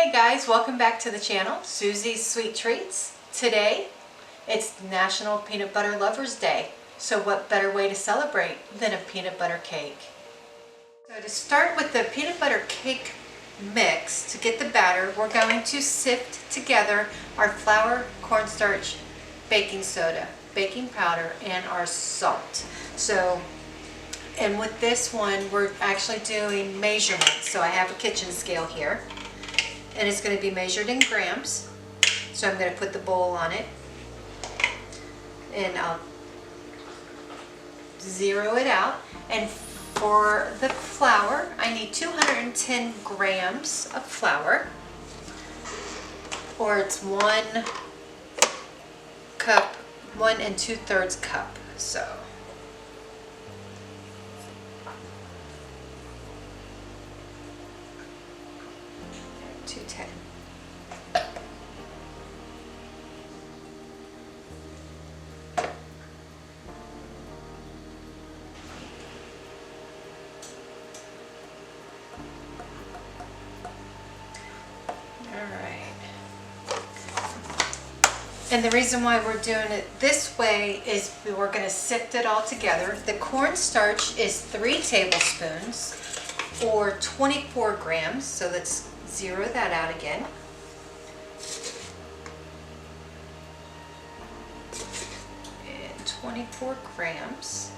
Hey guys, welcome back to the channel, Susie's Sweet Treats. Today, it's National Peanut Butter Lovers Day. So what better way to celebrate than a peanut butter cake? So to start with the peanut butter cake mix, to get the batter, we're going to sift together our flour, cornstarch, baking soda, baking powder, and our salt. And with this one, we're actually doing measurements. So I have a kitchen scale here, and it's going to be measured in grams. So I'm going to put the bowl on it, and I'll zero it out. And for the flour, I need 210 grams of flour, or it's 1 cup, 1 2/3 cup. So 210. And the reason why we're doing it this way is we're going to sift it all together. The cornstarch is 3 tablespoons or 24 grams. So let's zero that out again. And 24 grams.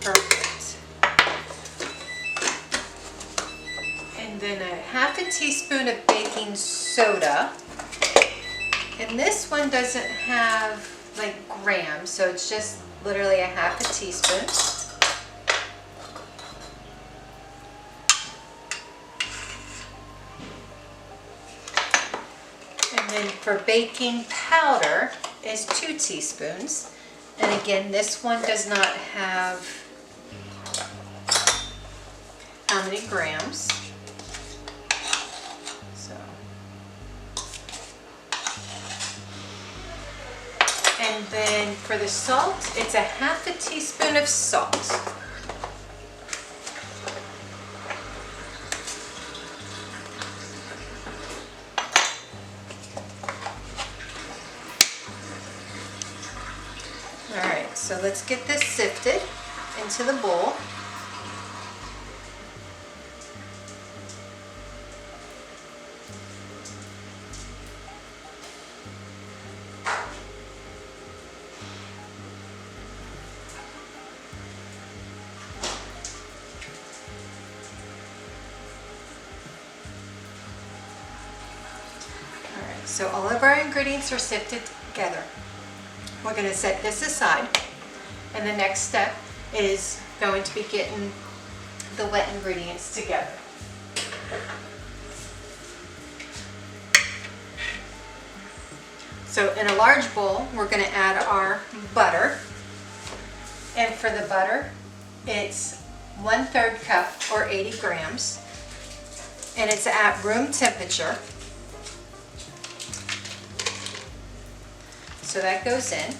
Perfect. And then a half a teaspoon of baking soda. And this one doesn't have like grams, so it's just literally a half a teaspoon. And then for baking powder is 2 teaspoons. And again, this one does not have how many grams. So, and then for the salt, it's a half a teaspoon of salt. All right, so let's get this sifted into the bowl. So all of our ingredients are sifted together. We're going to set this aside, and the next step is going to be getting the wet ingredients together. So in a large bowl, we're going to add our butter, and for the butter, it's 1/3 cup or 80 grams, and it's at room temperature. So that goes in.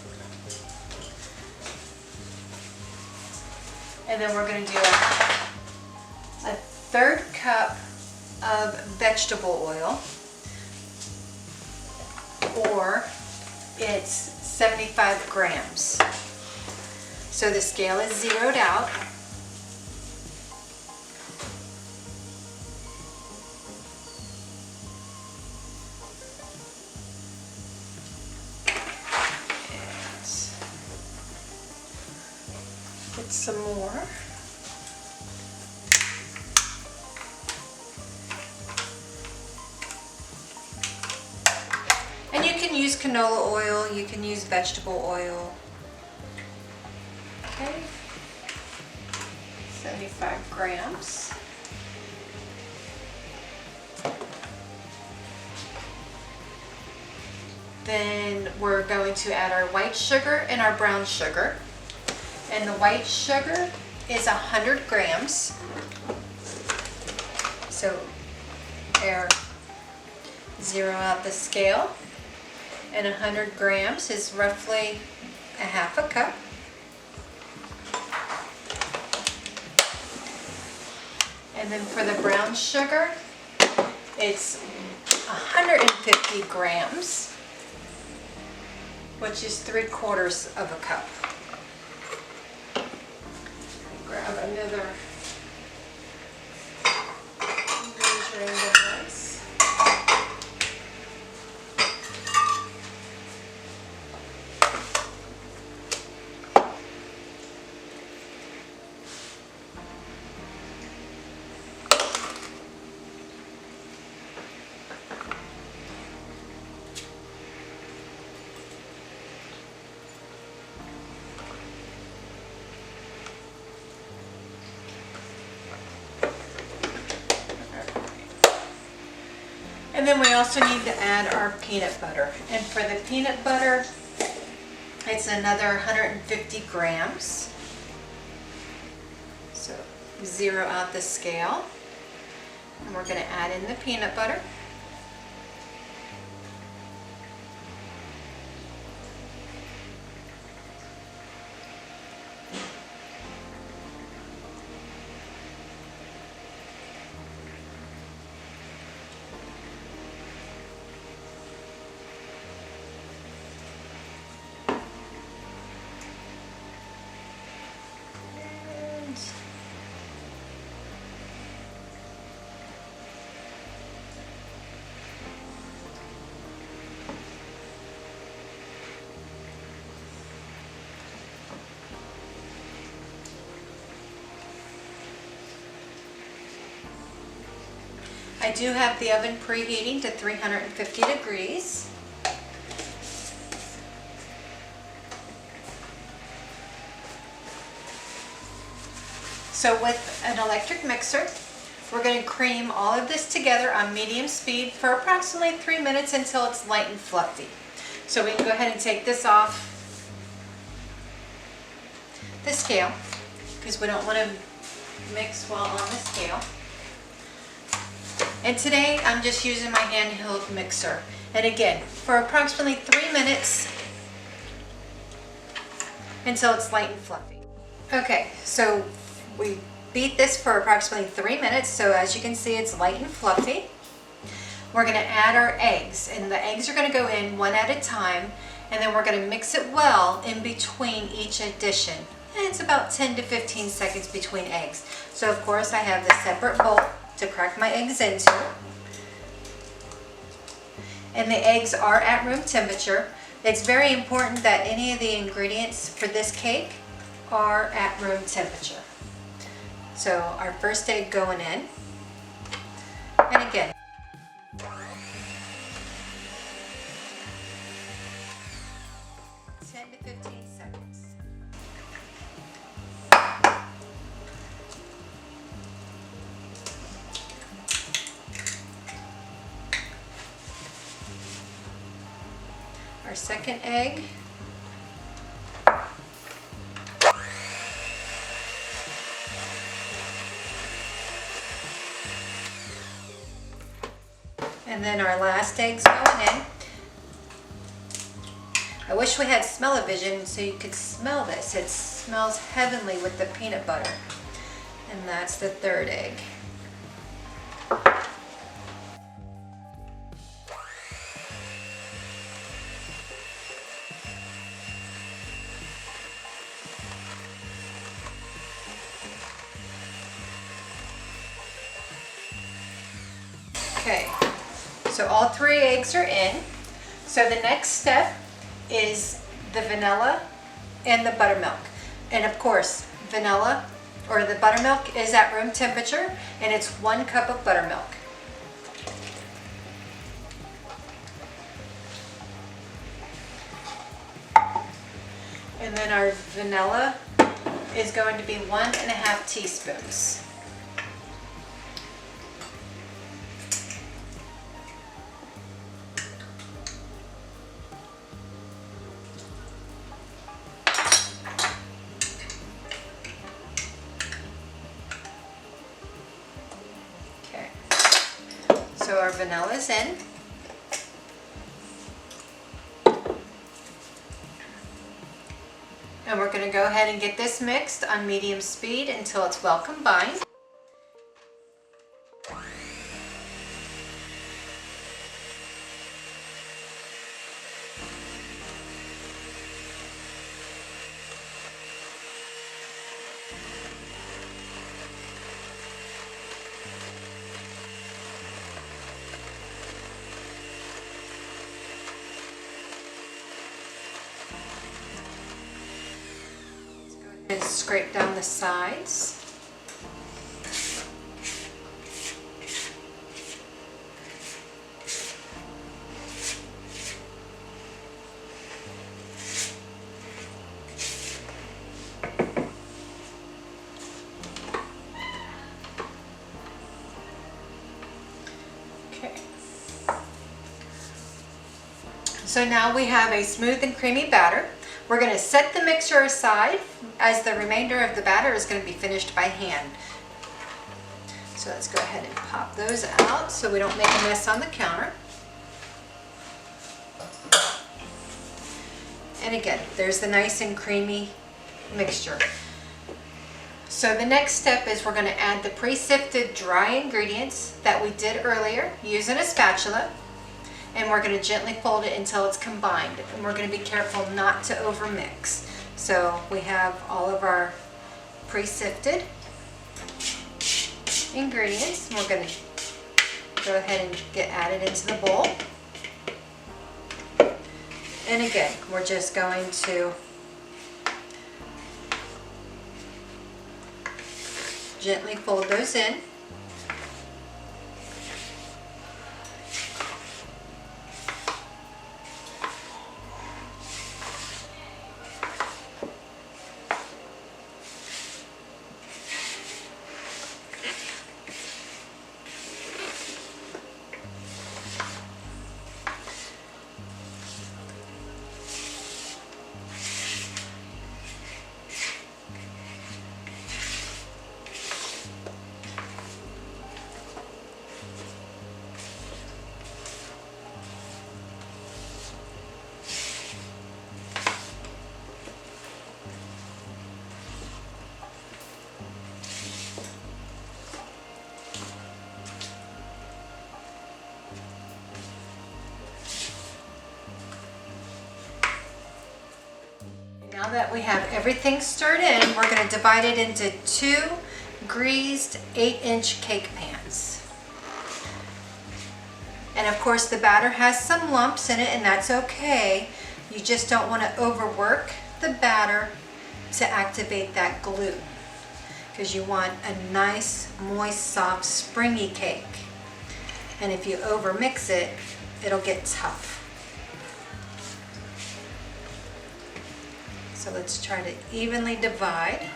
And then we're going to do a 1/3 cup of vegetable oil, or it's 75 grams. So the scale is zeroed out. Get some more. And you can use canola oil, you can use vegetable oil. Okay, 75 grams. Then we're going to add our white sugar and our brown sugar. And the white sugar is 100 grams. So there, zero out the scale. and 100 grams is roughly a half a cup. And then for the brown sugar, it's 150 grams, which is 3/4 of a cup. Grab another measuring device. And then we also need to add our peanut butter. And for the peanut butter, it's another 150 grams. So zero out the scale. And we're going to add in the peanut butter. I do have the oven preheating to 350 degrees. So with an electric mixer, we're going to cream all of this together on medium speed for approximately 3 minutes until it's light and fluffy. So we can go ahead and take this off the scale because we don't want to mix while on the scale. And today I'm just using my handheld mixer. And again, for approximately 3 minutes until it's light and fluffy. Okay, so we beat this for approximately 3 minutes. So as you can see, it's light and fluffy. We're going to add our eggs, and the eggs are going to go in one at a time, and then we're going to mix it well in between each addition. And it's about 10 to 15 seconds between eggs. So of course I have the separate bowl to crack my eggs into. And the eggs are at room temperature. It's very important that any of the ingredients for this cake are at room temperature. So our first egg going in. And again, ten to 15 seconds. Our second egg. And then our last egg's going in. I wish we had smell-o-vision so you could smell this. It smells heavenly with the peanut butter. And that's the third egg. Okay, so all 3 eggs are in. So the next step is the vanilla and the buttermilk. And of course, vanilla or the buttermilk is at room temperature, and it's 1 cup of buttermilk. And then our vanilla is going to be 1.5 teaspoons. So our vanilla is in. And we're going to go ahead and get this mixed on medium speed until it's well combined. And scrape down the sides. Okay. So now we have a smooth and creamy batter. We're going to set the mixer aside as the remainder of the batter is going to be finished by hand. So let's go ahead and pop those out so we don't make a mess on the counter. And again, there's the nice and creamy mixture. So the next step is we're going to add the pre-sifted dry ingredients that we did earlier using a spatula. And we're going to gently fold it until it's combined. And we're going to be careful not to overmix. So we have all of our pre-sifted ingredients. We're going to go ahead and get added into the bowl. And again, we're just going to gently fold those in. Now that we have everything stirred in, we're going to divide it into 2 greased 8-inch cake pans. And of course the batter has some lumps in it, and that's okay. You just don't want to overwork the batter to activate that gluten, because you want a nice, moist, soft, springy cake. And if you overmix it, it'll get tough. So let's try to evenly divide.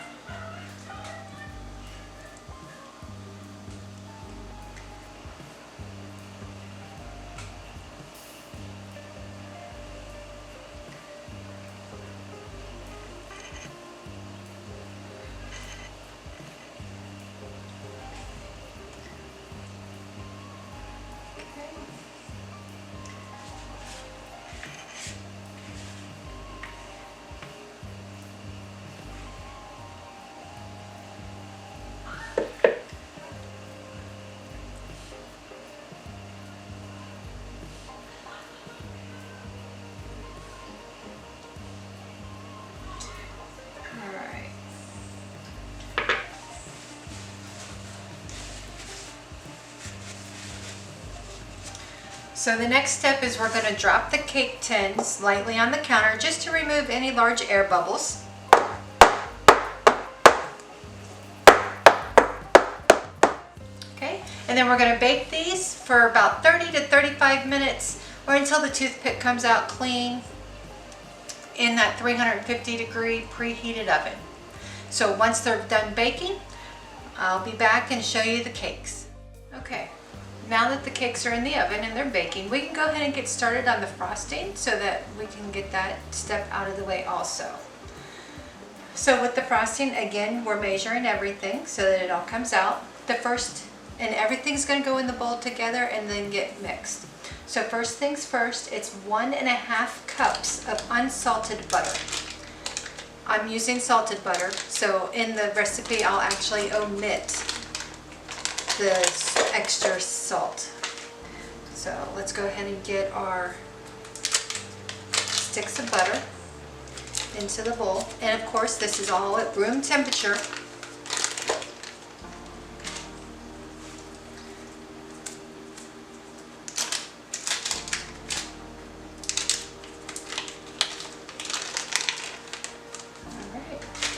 So the next step is we're going to drop the cake tins lightly on the counter just to remove any large air bubbles. Okay, and then we're going to bake these for about 30 to 35 minutes or until the toothpick comes out clean in that 350-degree preheated oven. So once they're done baking, I'll be back and show you the cakes. Okay. Now that the cakes are in the oven and they're baking, we can go ahead and get started on the frosting so that we can get that step out of the way also. So with the frosting, again, we're measuring everything so that it all comes out. And everything's going to go in the bowl together and then get mixed. So first things first, it's 1.5 cups of unsalted butter. I'm using salted butter, so in the recipe I'll actually omit the extra salt. So let's go ahead and get our sticks of butter into the bowl. And of course, this is all at room temperature.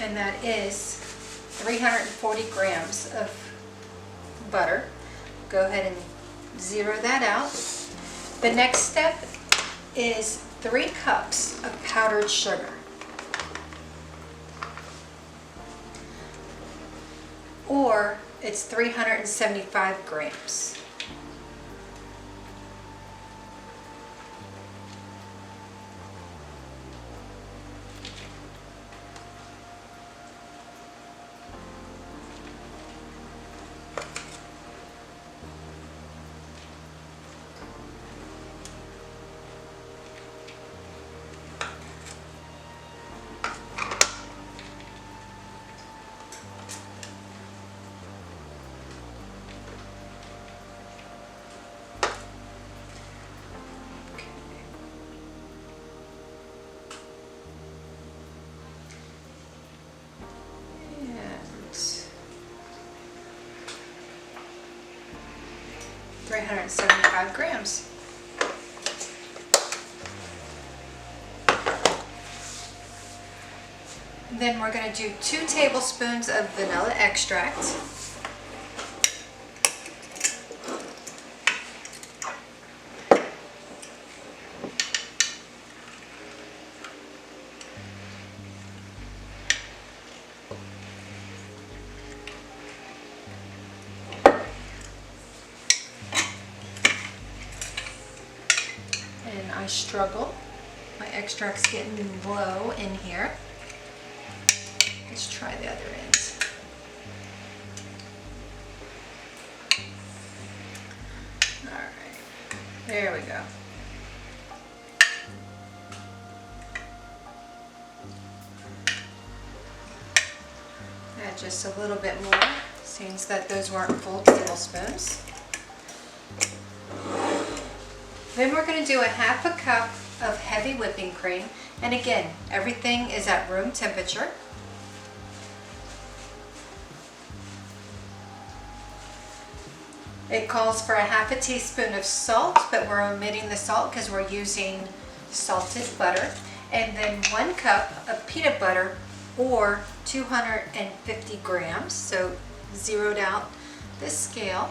And that is 340 grams of butter. Go ahead and zero that out. The next step is 3 cups of powdered sugar. Or it's 375 grams. And 375 grams. Then we're going to do 2 tablespoons of vanilla extract. And I struggle. My extract's getting low in here. Let's try the other end. All right, there we go. Add just a little bit more, seems that those weren't full tablespoons. Then we're going to do a half a cup of heavy whipping cream. And again, everything is at room temperature. It calls for a half a teaspoon of salt, but we're omitting the salt because we're using salted butter. And then 1 cup of peanut butter, or 250 grams. So zeroed out the scale.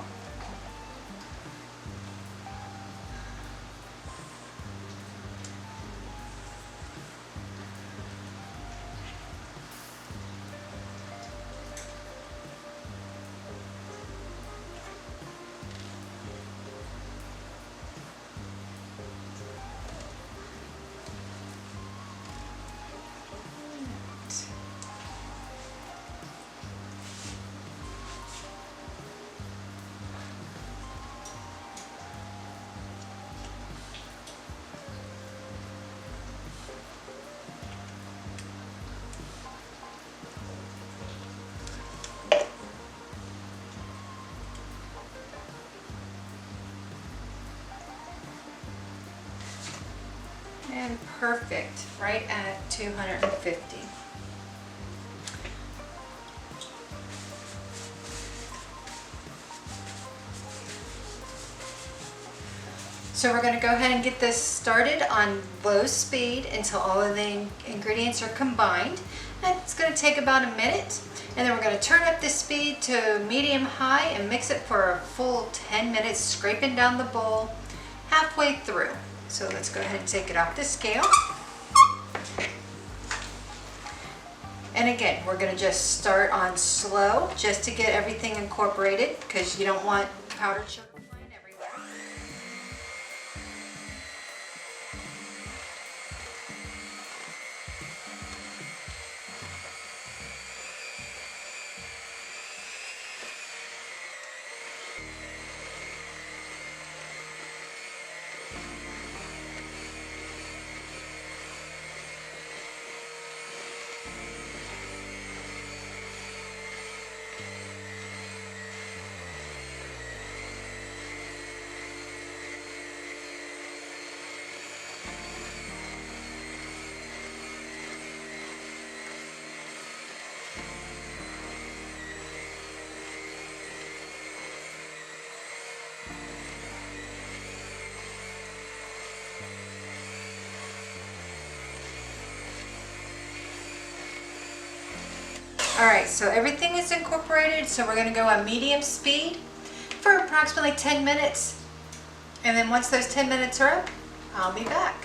And perfect, right at 250. So we're going to go ahead and get this started on low speed until all of the ingredients are combined. And it's going to take about a minute. And then we're going to turn up the speed to medium high and mix it for a full 10 minutes, scraping down the bowl halfway through. So let's go ahead and take it off the scale. And again, we're going to just start on slow just to get everything incorporated, because you don't want powdered sugar flying everywhere. All right, so everything is incorporated, so we're gonna go on medium speed for approximately 10 minutes. And then once those 10 minutes are up, I'll be back.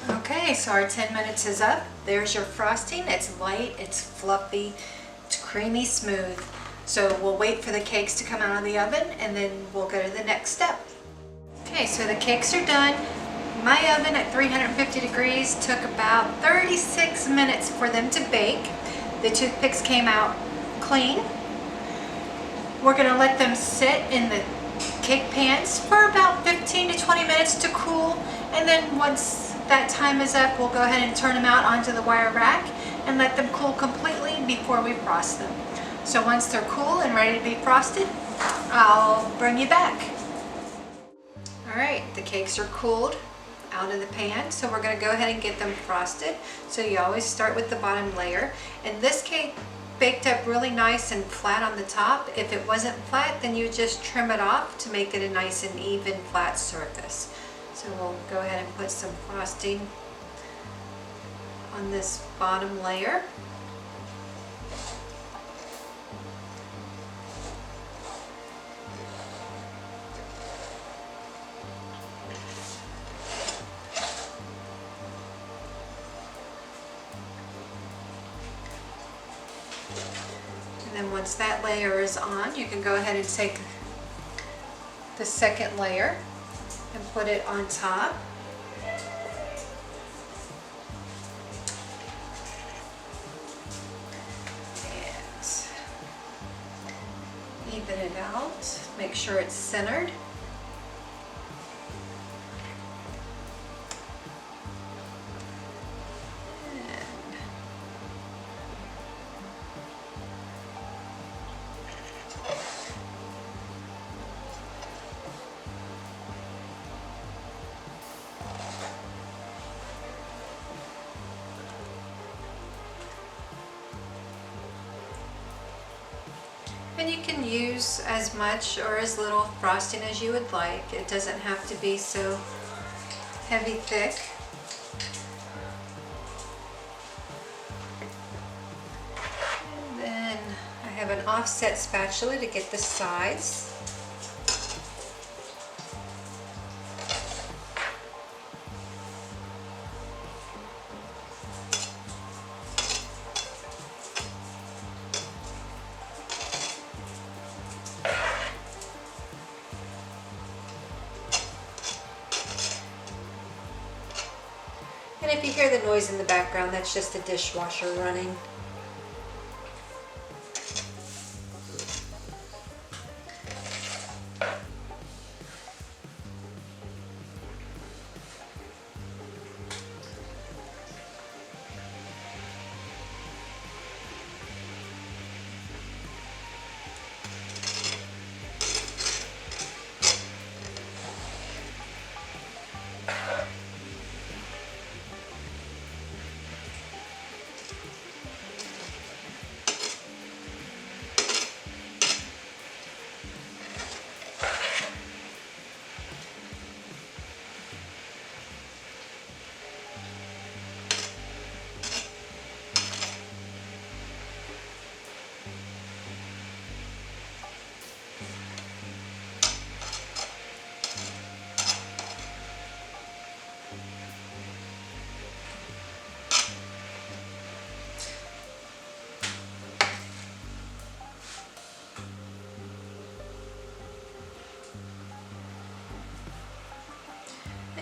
Okay, so our 10 minutes is up. There's your frosting. It's light, it's fluffy, it's creamy smooth. So we'll wait for the cakes to come out of the oven and then we'll go to the next step. Okay, so the cakes are done. My oven at 350 degrees took about 36 minutes for them to bake. The toothpicks came out clean. We're gonna let them sit in the cake pans for about 15 to 20 minutes to cool, and then once that time is up, we'll go ahead and turn them out onto the wire rack and let them cool completely before we frost them. So once they're cool and ready to be frosted, I'll bring you back. All right, the cakes are cooled out of the pan, so we're gonna go ahead and get them frosted. So you always start with the bottom layer, and this cake baked up really nice and flat on the top. If it wasn't flat, then you just trim it off to make it a nice and even flat surface. So we'll go ahead and put some frosting on this bottom layer. And then once that layer is on, you can go ahead and take the second layer and put it on top. And even it out. Make sure it's centered. And you can use as much or as little frosting as you would like. It doesn't have to be so heavy thick. And then I have an offset spatula to get the sides. And if you hear the noise in the background, that's just the dishwasher running.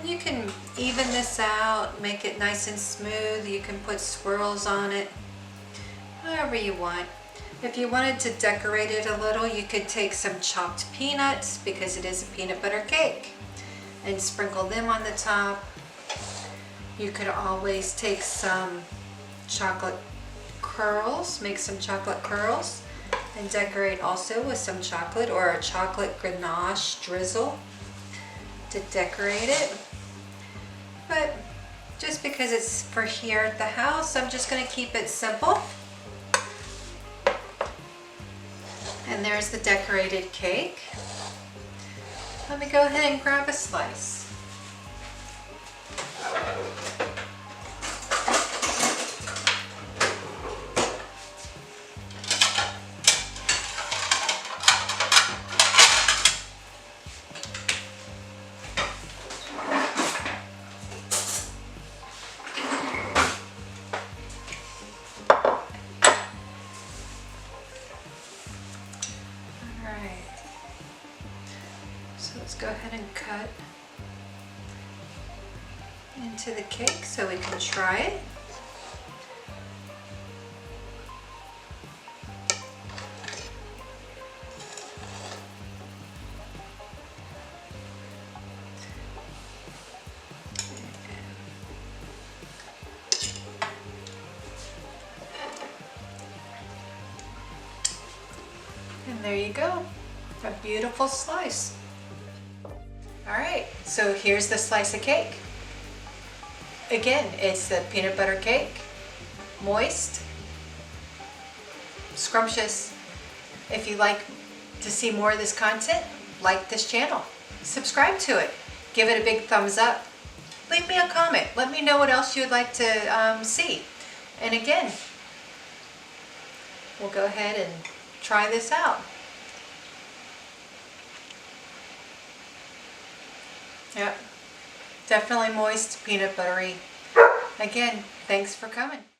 You can even this out, make it nice and smooth. You can put swirls on it, however you want. If you wanted to decorate it a little, you could take some chopped peanuts, because it is a peanut butter cake, and sprinkle them on the top. You could always take some chocolate curls, make some chocolate curls, And decorate also with some chocolate or a chocolate ganache drizzle to decorate it. But just because it's for here at the house, I'm just going to keep it simple. And there's the decorated cake. Let me go ahead and grab a slice. So let's go ahead and cut into the cake so we can try it. And there you go, a beautiful slice. Alright, so here's the slice of cake. Again, it's the peanut butter cake, moist, scrumptious. If you like to see more of this content, like this channel, subscribe to it, give it a big thumbs up, leave me a comment, let me know what else you'd like to see. And again, we'll go ahead and try this out. Yep, definitely moist, peanut buttery. Again, thanks for coming.